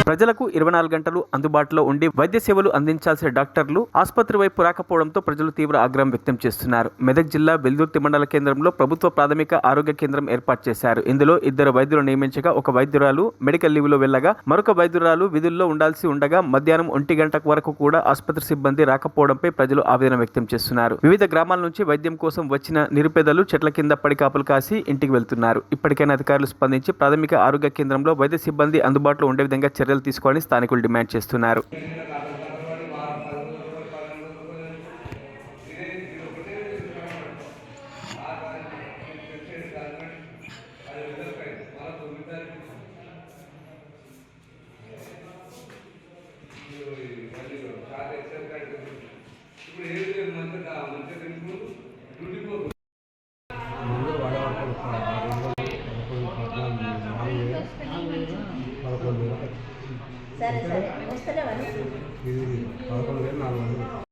ప్రజలకు 24 గంటలు అందుబాటులో ఉండి వైద్య సేవలు అందించాల్సిన డాక్టర్లు ఆసుపత్రి వైపు రాకపోవడంతో ప్రజలు తీవ్ర ఆగ్రహం వ్యక్తం చేస్తున్నారు. మెదక్ జిల్లా వెల్దుర్తి మండల కేంద్రంలో ప్రభుత్వ ప్రాథమిక ఆరోగ్య కేంద్రం ఏర్పాటు చేశారు. ఇందులో 2 వైద్యులు నియమించగా ఒక వైద్యురాలు మెడికల్ లీవ్ లో వెళ్లగా మరొక వైద్యురాలు విధుల్లో ఉండాల్సి ఉండగా మధ్యాహ్నం 1 గంట వరకు కూడా ఆసుపత్రి సిబ్బంది రాకపోవడంపై ప్రజలు ఆవేదన వ్యక్తం చేస్తున్నారు. వివిధ గ్రామాల నుంచి వైద్యం కోసం వచ్చిన నిరుపేదలు చెట్ల కింద పడి కాపులు కాసి ఇంటికి వెళ్తున్నారు. ఇప్పటికైనా అధికారులు స్పందించి ప్రాథమిక ఆరోగ్య కేంద్రంలో వైద్య సిబ్బంది అందుబాటులో ఉండే విధంగా చర్యలు తీసుకోవాలని స్థానికులు డిమాండ్ చేస్తున్నారు. సరే వస్తలేవని 11,400